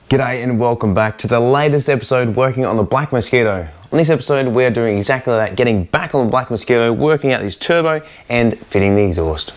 G'day and welcome back to the latest episode working on the Black Mosquito. On this episode we are doing exactly that, getting back on the Black Mosquito, working out this turbo and fitting the exhaust.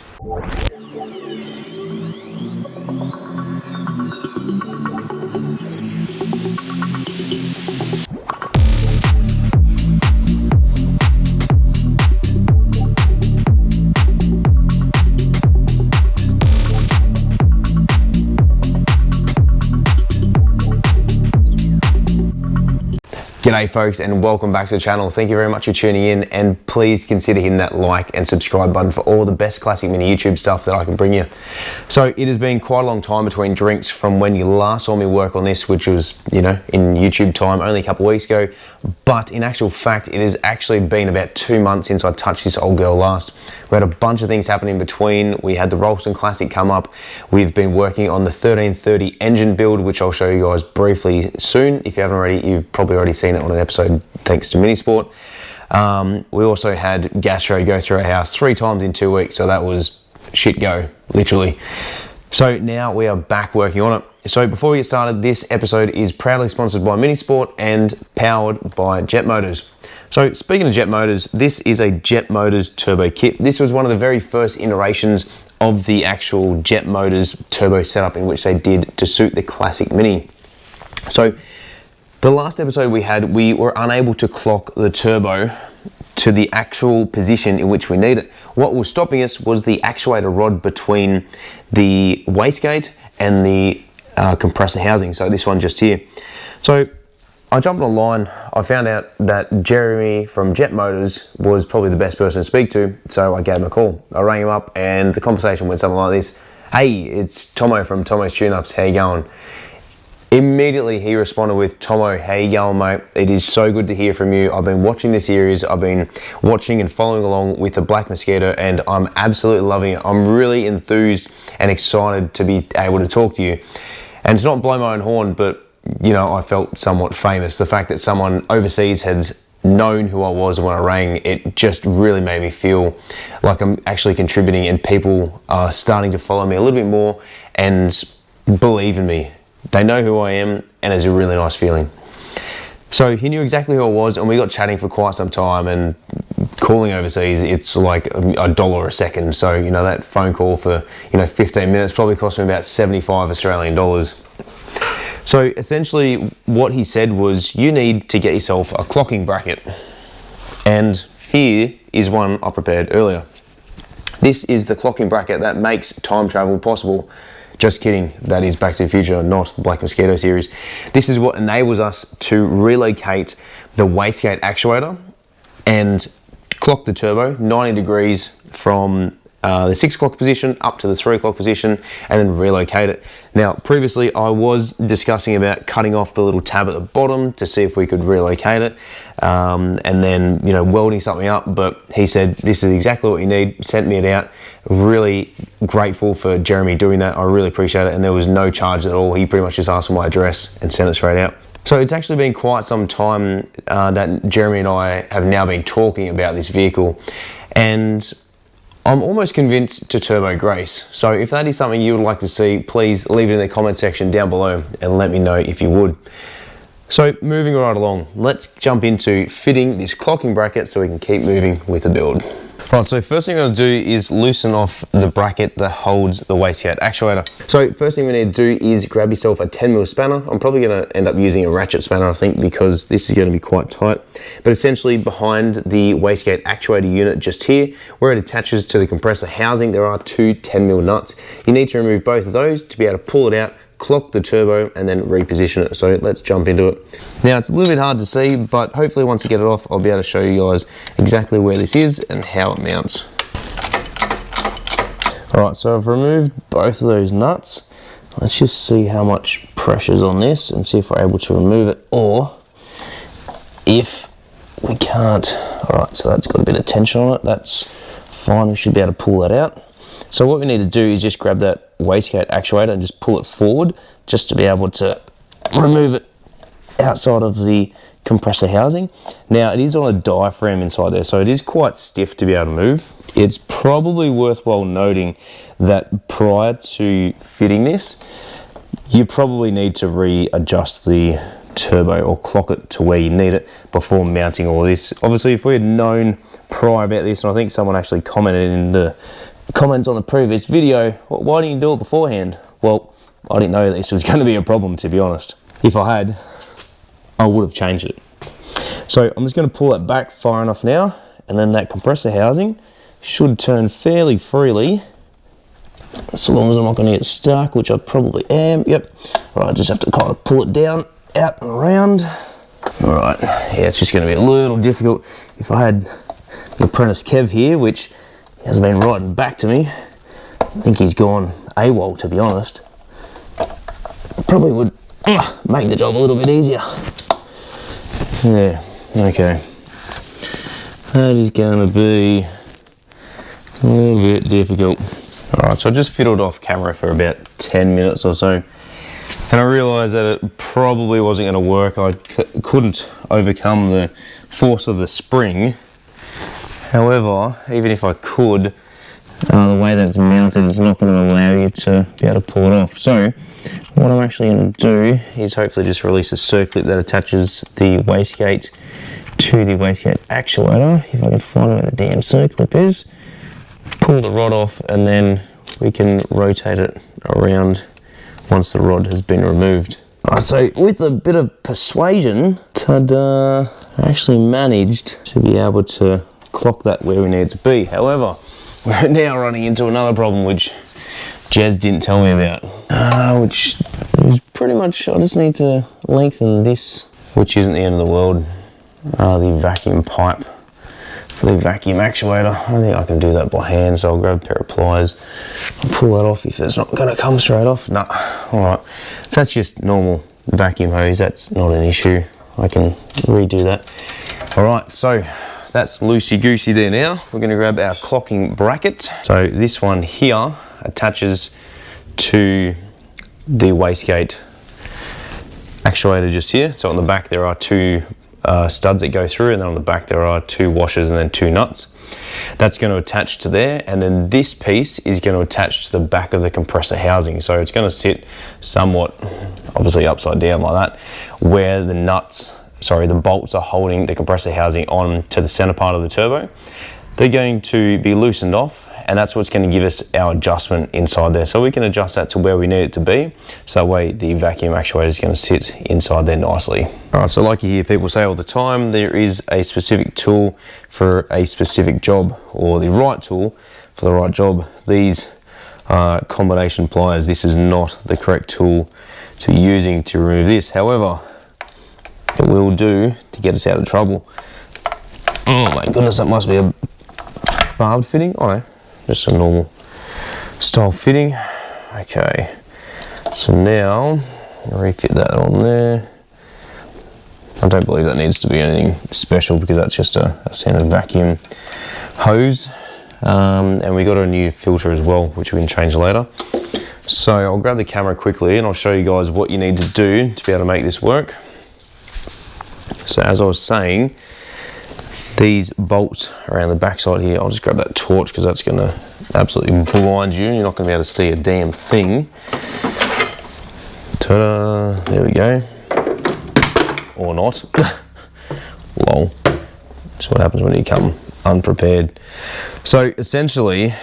G'day folks and welcome back to the channel. Thank you very much for tuning in, and please consider hitting that like and subscribe button for all the best classic mini YouTube stuff that I can bring you. So it has been quite a long time between drinks from when you last saw me work on this, which was, in YouTube time only a couple of weeks ago, but in actual fact it has actually been about 2 months since I touched this old girl last. We had a bunch of things happen in between. We had the Rolston Classic come up. We've been working on the 1330 engine build, which I'll show you guys briefly soon. If you haven't already, you've probably already seen it on an episode thanks to Minisport. We also had Gastro go through our house 3 times in 2 weeks, so that was shit go, literally. So now we are back working on it. So before we get started, this episode is proudly sponsored by Minisport and powered by Jet Motors. So speaking of Jet Motors, this is a Jet Motors turbo kit. This was one of the very first iterations of the actual Jet Motors turbo setup in which they did to suit the classic Mini. So the last episode we had, we were unable to clock the turbo to the actual position in which we need it. What was stopping us was the actuator rod between the wastegate and the compressor housing, so this one just here. So I jumped online, I found out that Jeremy from Jet Motors was probably the best person to speak to, so I gave him a call. I rang him up and the conversation went something like this: "Hey, it's Tomo from Tomo's Tune-Ups, how you going?" Immediately he responded with, "Tomo, how you going, mate? It is so good to hear from you. I've been watching the series, I've been watching and following along with the Black Mosquito, and I'm absolutely loving it. I'm really enthused and excited to be able to talk to you." And to not blow my own horn, but I felt somewhat famous. The fact that someone overseas had known who I was when I rang, it just really made me feel like I'm actually contributing, and people are starting to follow me a little bit more and believe in me. They know who I am, and it's a really nice feeling. So he knew exactly who I was, and we got chatting for quite some time, and calling overseas, it's like $1 a second. So, that phone call for, 15 minutes probably cost me about 75 Australian dollars. So essentially what he said was, you need to get yourself a clocking bracket. And here is one I prepared earlier. This is the clocking bracket that makes time travel possible. Just kidding, that is Back to the Future, not the Black Mosquito series. This is what enables us to relocate the wastegate actuator and clock the turbo 90 degrees from the 6 o'clock position up to the 3 o'clock position, and then relocate it. Now, previously I was discussing about cutting off the little tab at the bottom to see if we could relocate it, and then welding something up, but he said this is exactly what you need, sent me it out. Really grateful for Jeremy doing that. I really appreciate it, and there was no charge at all. He pretty much just asked for my address and sent it straight out. So it's actually been quite some time that Jeremy and I have now been talking about this vehicle, and I'm almost convinced to turbo grace. So if that is something you would like to see, please leave it in the comment section down below and let me know if you would. So moving right along, let's jump into fitting this clocking bracket so we can keep moving with the build. Right, so first thing I'm going to do is loosen off the bracket that holds the wastegate actuator. So first thing we need to do is grab yourself a 10mm spanner. I'm probably going to end up using a ratchet spanner, I think, because this is going to be quite tight. But essentially behind the wastegate actuator unit just here, where it attaches to the compressor housing, there are 2 10mm nuts. You need to remove both of those to be able to pull it out, clock the turbo, and then reposition it. So let's jump into it. Now it's a little bit hard to see, but hopefully once I get it off, I'll be able to show you guys exactly where this is and how it mounts. All right, so I've removed both of those nuts. Let's just see how much pressure's on this and see if we're able to remove it, or if we can't. All right, so that's got a bit of tension on it. That's fine, we should be able to pull that out. So what we need to do is just grab that wastegate actuator and just pull it forward, just to be able to remove it outside of the compressor housing. Now it is on a diaphragm inside there, so it is quite stiff to be able to move. It's probably worthwhile noting that prior to fitting this, you probably need to readjust the turbo or clock it to where you need it before mounting all this. Obviously, if we had known prior about this, and I think someone actually commented in the comments on the previous video, well, why didn't you do it beforehand? Well, I didn't know this was going to be a problem, to be honest. If I had, I would have changed it. So I'm just going to pull that back far enough now, and then that compressor housing should turn fairly freely, so long as I'm not going to get stuck, which I probably am. Yep. All right, I just have to kind of pull it down, out and around. All right, yeah, it's just going to be a little difficult. If I had the apprentice Kev here, which hasn't been writing back to me, I think he's gone AWOL, to be honest. Probably would make the job a little bit easier. Yeah, okay. That is going to be a little bit difficult. Alright, so I just fiddled off camera for about 10 minutes or so, and I realised that it probably wasn't going to work. I couldn't overcome the force of the spring. However, even if I could, the way that it's mounted is not going to allow you to be able to pull it off. So what I'm actually going to do is hopefully just release a circlip that attaches the wastegate to the wastegate actuator. If I can find where the damn circlip is, pull the rod off, and then we can rotate it around once the rod has been removed. Alright, so with a bit of persuasion, ta-da, I actually managed to be able to clock that where we need it to be. However, we're now running into another problem which Jez didn't tell me about, which is pretty much, I just need to lengthen this, which isn't the end of the world, the vacuum pipe for the vacuum actuator. I don't think I can do that by hand, so I'll grab a pair of pliers and pull that off if it's not going to come straight off. Nah, alright. So that's just normal vacuum hose, that's not an issue. I can redo that. Alright, so that's loosey-goosey there now. We're going to grab our clocking bracket. So this one here attaches to the wastegate actuator just here. So on the back there are two studs that go through, and then on the back there are two washers and then two nuts. That's going to attach to there, and then this piece is going to attach to the back of the compressor housing. So it's going to sit somewhat, obviously upside down like that, where the bolts are holding the compressor housing on to the center part of the turbo. They're going to be loosened off, and that's what's going to give us our adjustment inside there. So we can adjust that to where we need it to be, so that way the vacuum actuator is going to sit inside there nicely. Alright, so like you hear people say all the time, there is a specific tool for a specific job, or the right tool for the right job. These are combination pliers. This is not the correct tool to be using to remove this. However, it will do to get us out of trouble. Oh my goodness, that must be a barbed fitting. Oh no, just a normal style fitting. Okay, so now refit that on there. I don't believe that needs to be anything special because that's just a standard vacuum hose. And we got a new filter as well, which we can change later. So I'll grab the camera quickly and I'll show you guys what you need to do to be able to make this work. So as I was saying, these bolts around the backside here, I'll just grab that torch because that's going to absolutely blind you. You're not going to be able to see a damn thing. Ta-da! There we go. Or not. Lol. That's what happens when you come unprepared. So essentially,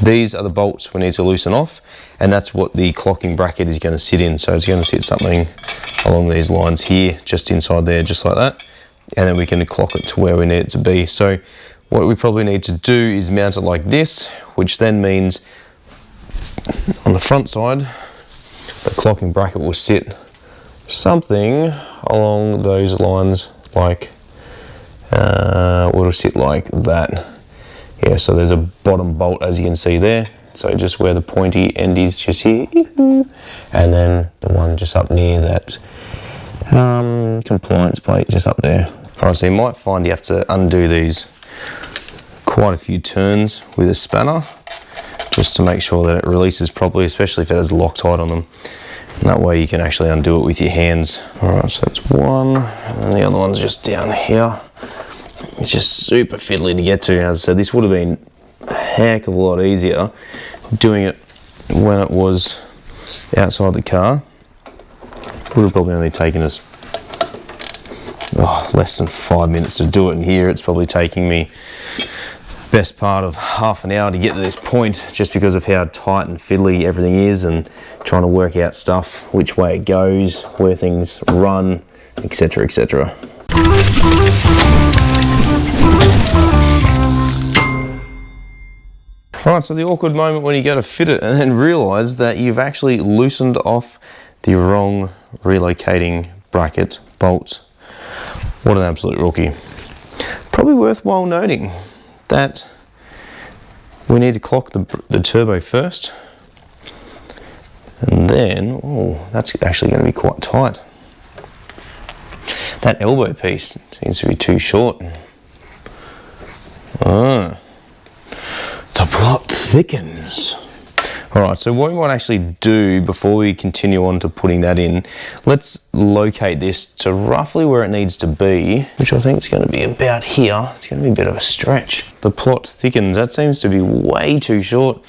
these are the bolts we need to loosen off, and that's what the clocking bracket is going to sit in. So it's going to sit something along these lines here, just inside there, just like that. And then we can clock it to where we need it to be. So what we probably need to do is mount it like this, which then means on the front side, the clocking bracket will sit something along those lines, like will sit like that. Yeah, so there's a bottom bolt, as you can see there. So just where the pointy end is, just here, and then the one just up near that compliance plate, just up there. Alright, so you might find you have to undo these quite a few turns with a spanner, just to make sure that it releases properly, especially if it has Loctite on them. And that way you can actually undo it with your hands. Alright, so that's one, and the other one's just down here. It's just super fiddly to get to. As I said, this would have been a heck of a lot easier doing it when it was outside the car. Would have probably only taken us less than 5 minutes to do it, and here it's probably taking me best part of half an hour to get to this point, just because of how tight and fiddly everything is, and trying to work out stuff, which way it goes, where things run, etc, etc. Alright, so the awkward moment when you go to fit it and then realise that you've actually loosened off the wrong relocating bracket bolts. What an absolute rookie. Probably worthwhile noting that we need to clock the turbo first, and then, oh, that's actually going to be quite tight. That elbow piece seems to be too short. The plot thickens. Alright, so what we might actually do before we continue on to putting that in, let's locate this to roughly where it needs to be, which I think is going to be about here. It's going to be a bit of a stretch. The plot thickens. That seems to be way too short.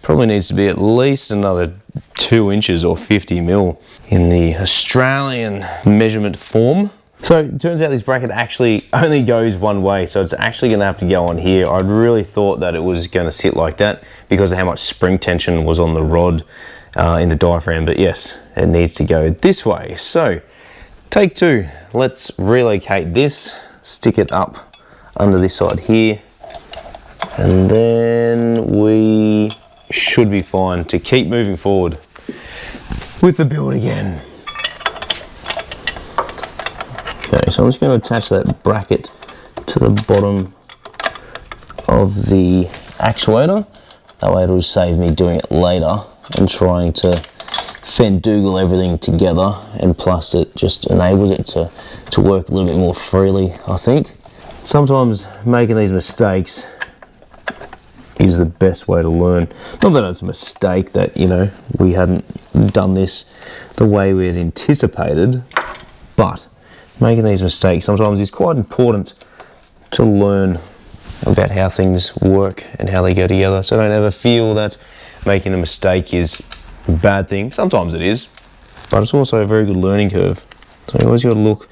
Probably needs to be at least another 2 inches or 50 mil in the Australian measurement form. So it turns out this bracket actually only goes one way, so it's actually going to have to go on here. I'd really thought that it was going to sit like that because of how much spring tension was on the rod in the diaphragm, but yes, it needs to go this way. So take 2, let's relocate this, stick it up under this side here, and then we should be fine to keep moving forward with the build again. Okay, so I'm just going to attach that bracket to the bottom of the actuator. That way it'll save me doing it later and trying to fendoogle everything together, and plus it just enables it to work a little bit more freely, I think. Sometimes making these mistakes is the best way to learn. Not that it's a mistake that, you know, we hadn't done this the way we had anticipated, but making these mistakes sometimes is quite important to learn about how things work and how they go together. So don't ever feel that making a mistake is a bad thing. Sometimes it is, but it's also a very good learning curve. So you always got to look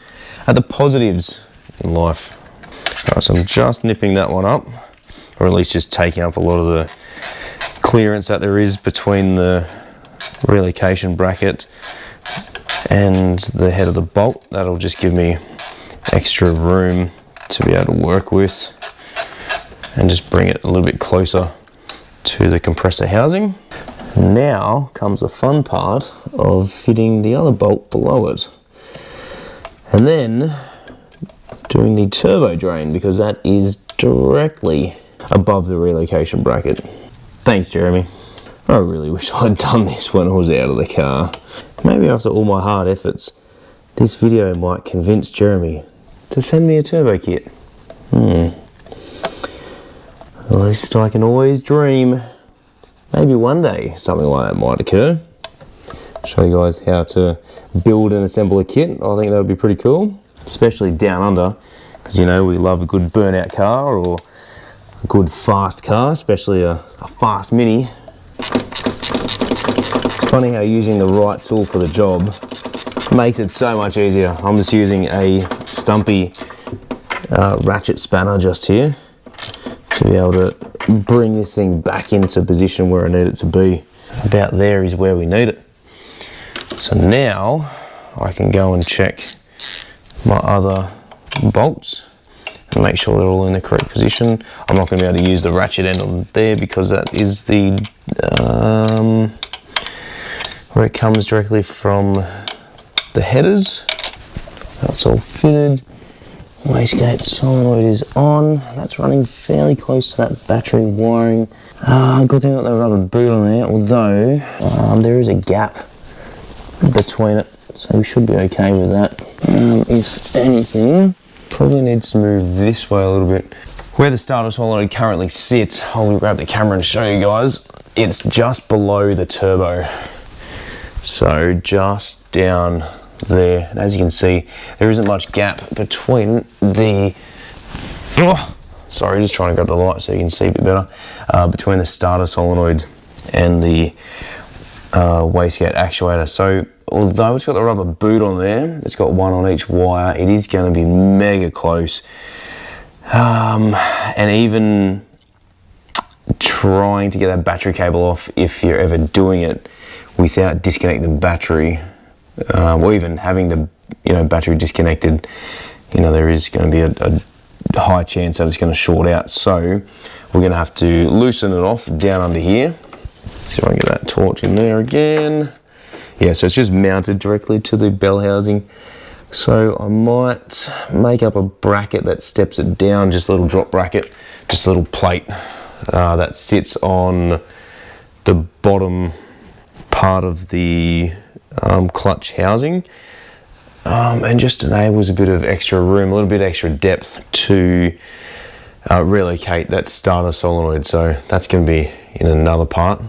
at the positives in life. Alright, so I'm just nipping that one up, or at least just taking up a lot of the clearance that there is between the relocation bracket and the head of the bolt. That'll just give me extra room to be able to work with and just bring it a little bit closer to the compressor housing. Now comes the fun part of fitting the other bolt below it, and then doing the turbo drain, because that is directly above the relocation bracket. Thanks, Jeremy. I really wish I'd done this when I was out of the car. Maybe after all my hard efforts, this video might convince Jeremy to send me a turbo kit. At least I can always dream. Maybe one day something like that might occur. Show you guys how to build and assemble a kit. I think that would be pretty cool, especially down under, because you know we love a good burnout car or a good fast car, especially a fast Mini. It's funny how using the right tool for the job makes it so much easier. I'm just using a stumpy ratchet spanner just here to be able to bring this thing back into position where I need it to be. About there is where we need it. So now I can go and check my other bolts and make sure they're all in the correct position. I'm not going to be able to use the ratchet end on there because that is the where it comes directly from the headers. That's all fitted. Wastegate solenoid is on. That's running fairly close to that battery wiring. Good thing that they rubber boot on there, although there is a gap between it, so we should be okay with that. If anything, probably needs to move this way a little bit. Where the starter solenoid currently sits, I'll grab the camera and show you guys. It's just below the turbo, so just down there. And as you can see, there isn't much gap between the sorry, just trying to grab the light so you can see a bit better, between the starter solenoid and the wastegate actuator. So although it's got the rubber boot on there, it's got one on each wire, it is going to be mega close. And even trying to get that battery cable off, if you're ever doing it without disconnecting the battery, or even having the battery disconnected, there is going to be a high chance that it's going to short out. So we're going to have to loosen it off down under here. See if I can get that torch in there again. Yeah, so it's just mounted directly to the bell housing. So I might make up a bracket that steps it down, just a little drop bracket, just a little plate that sits on the bottom part of the clutch housing, and just enables a bit of extra room, a little bit extra depth to relocate that starter solenoid. So that's going to be in another part.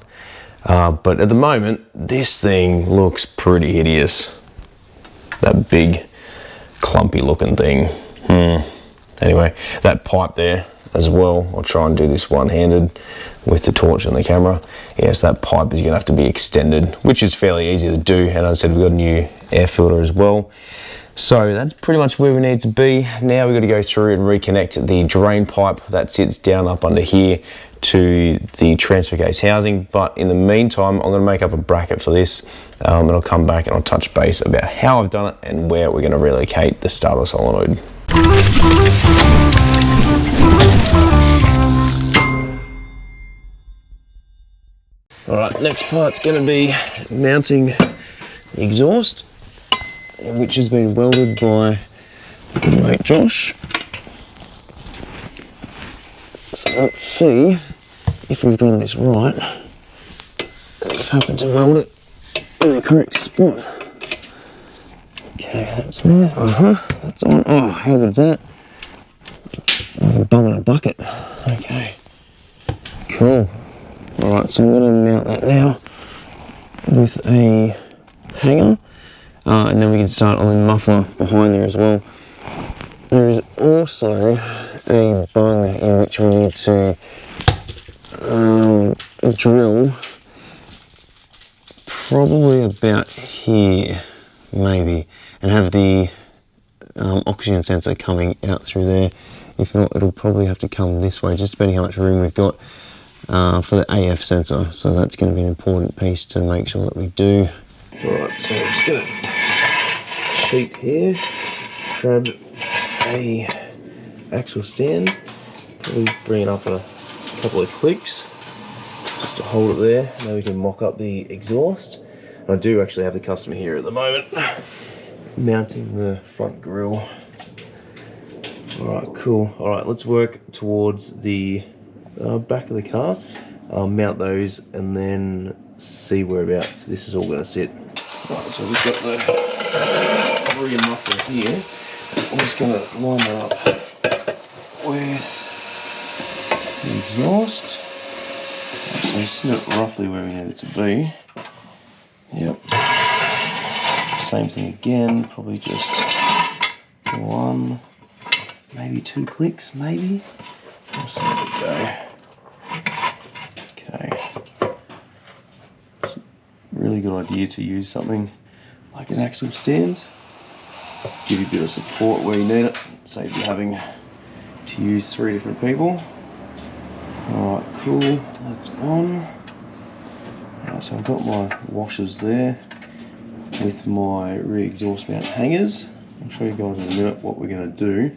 But at the moment, this thing looks pretty hideous. That big, clumpy looking thing. Anyway, that pipe there as well, I'll try and do this one-handed with the torch and the camera. Yes, that pipe is going to have to be extended, which is fairly easy to do. And as I said, we've got a new air filter as well. So that's pretty much where we need to be. Now we've got to go through and reconnect the drain pipe that sits down up under here to the transfer case housing. But in the meantime, I'm going to make up a bracket for this, and I'll come back and I'll touch base about how I've done it and where we're going to relocate the starter solenoid. Alright, next part's going to be mounting the exhaust, which has been welded by mate Josh. So let's see if we've done this right. I've happened to weld it in the correct spot. Okay, that's there. That's on. Oh, how good's that? Like a bum in a bucket. Okay, cool. Alright, so I'm going to mount that now with a hanger, and then we can start on the muffler behind there as well. There is also a bung in which we need to drill probably about here, maybe, and have the oxygen sensor coming out through there. If not, it'll probably have to come this way, just depending how much room we've got for the AF sensor. So that's going to be an important piece to make sure that we do. Alright, so I'm just going to cheat here, grab a axle stand, probably bring it up a couple of clicks just to hold it there, and then we can mock up the exhaust. And I do actually have the customer here at the moment mounting the front grille. Alright, cool. Alright, let's work towards the back of the car, mount those, and then see whereabouts this is all going to sit. Right, so we've got the rear muffler here. I'm just going to line that up with the exhaust. So sit it roughly where we need it to be. Yep. Same thing again, probably just one, maybe two clicks, maybe. Let's let it go. Okay. It's a really good idea to use something like an axle stand. Give you a bit of support where you need it. Save you having to use 3 different people. Alright, cool. That's on. Alright, so I've got my washers there with my rear exhaust mount hangers. I'll show you guys in a minute what we're going to do.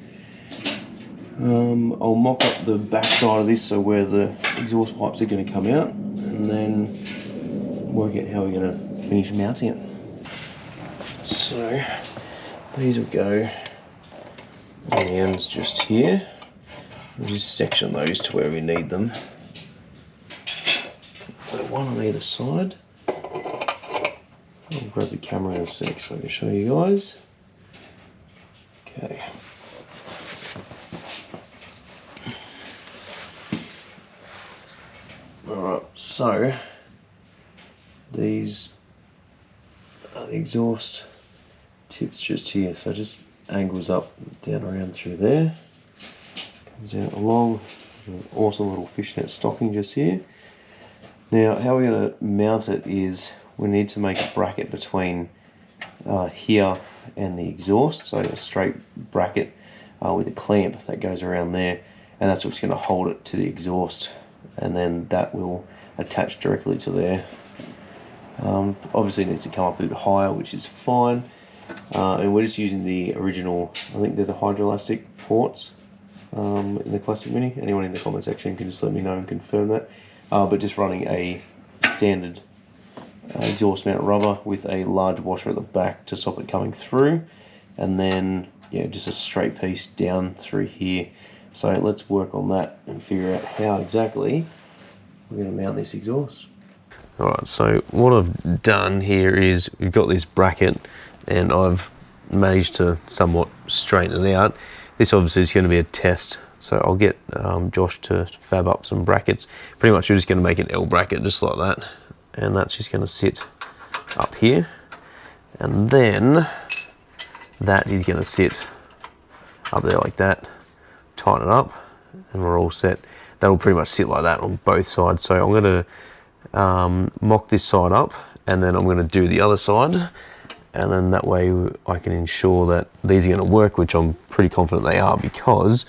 I'll mock up the back side of this, so where the exhaust pipes are going to come out, and then work out how we're going to finish mounting it. So these will go on the ends just here. We'll just section those to where we need them. So one on either side. I'll grab the camera in a sec so I can show you guys. Okay. Alright, so these are the exhaust tips just here, so just angles up, down around through there, comes out along, an awesome little fishnet stocking just here. Now how we're going to mount it is we need to make a bracket between here and the exhaust, so a straight bracket with a clamp that goes around there, and that's what's going to hold it to the exhaust, and then that will attach directly to there. Obviously it needs to come up a bit higher, which is fine, and we're just using the original, I think they're the hydroelastic ports in the Classic Mini. Anyone in the comment section can just let me know and confirm that, but just running a standard exhaust mount rubber with a large washer at the back to stop it coming through, and then yeah, just a straight piece down through here. So let's work on that and figure out how exactly we're going to mount this exhaust. Alright, so what I've done here is we've got this bracket and I've managed to somewhat straighten it out. This obviously is going to be a test, so I'll get Josh to fab up some brackets. Pretty much we're just going to make an L bracket just like that, and that's just going to sit up here, and then that is going to sit up there like that. Tighten it up and we're all set. That'll pretty much sit like that on both sides. So I'm going to mock this side up, and then I'm going to do the other side, and then that way I can ensure that these are going to work, which I'm pretty confident they are, because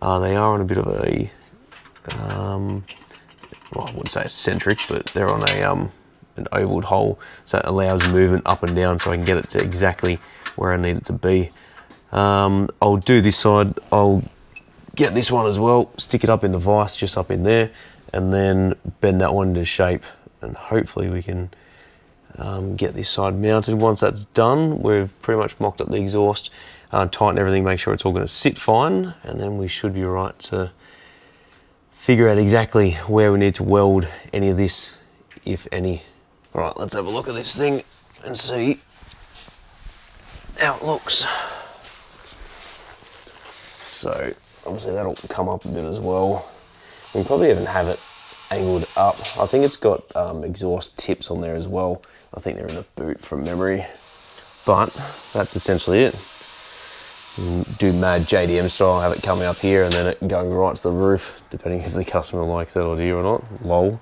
they are on a bit of a well, I wouldn't say eccentric, but they're on a an ovaled hole, so it allows movement up and down, so I can get it to exactly where I need it to be. I'll do this side, I'll get this one as well, stick it up in the vise just up in there, and then bend that one into shape, and hopefully we can get this side mounted. Once that's done, we've pretty much mocked up the exhaust, tighten everything, make sure it's all going to sit fine, and then we should be right to figure out exactly where we need to weld any of this, if any. Alright, let's have a look at this thing and see how it looks. So obviously that'll come up a bit as well. We'll probably even have it angled up. I think it's got exhaust tips on there as well. I think they're in the boot from memory. But that's essentially it. Do mad JDM style, have it coming up here and then it going right to the roof, depending if the customer likes that idea or not. Lol.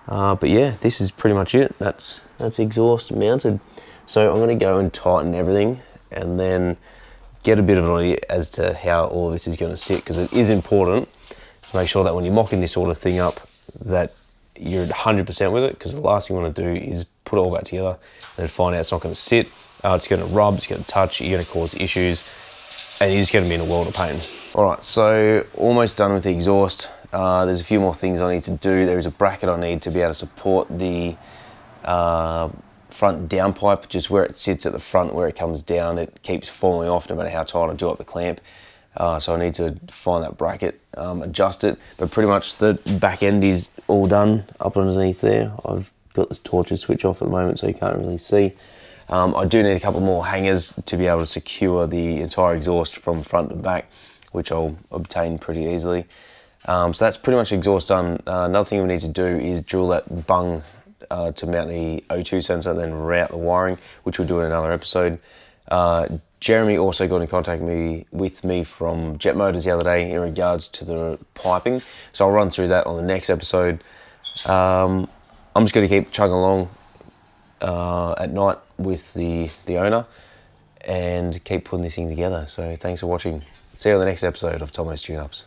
But yeah, this is pretty much it. That's exhaust mounted. So I'm going to go and tighten everything and then get a bit of an idea as to how all of this is going to sit, because it is important to make sure that when you're mocking this sort of thing up that you're 100% with it, because the last thing you want to do is put it all back together and then find out it's not going to sit, it's going to rub, it's going to touch, you're going to cause issues, and you're just going to be in a world of pain. Alright, so almost done with the exhaust. There's a few more things I need to do. There is a bracket I need to be able to support the front downpipe, just where it sits at the front, where it comes down, it keeps falling off no matter how tight I do up the clamp. So I need to find that bracket, adjust it, but pretty much the back end is all done up underneath there. I've got the torches switch off at the moment, so you can't really see. I do need a couple more hangers to be able to secure the entire exhaust from front to back, which I'll obtain pretty easily. So that's pretty much exhaust done. Another thing we need to do is drill that bung to mount the O2 sensor, then route the wiring, which we'll do in another episode. Jeremy also got in contact with me from Jet Motors the other day in regards to the piping, so I'll run through that on the next episode. I'm just going to keep chugging along at night with the owner and keep putting this thing together. So thanks for watching. See you on the next episode of Tomo's Tune Ups.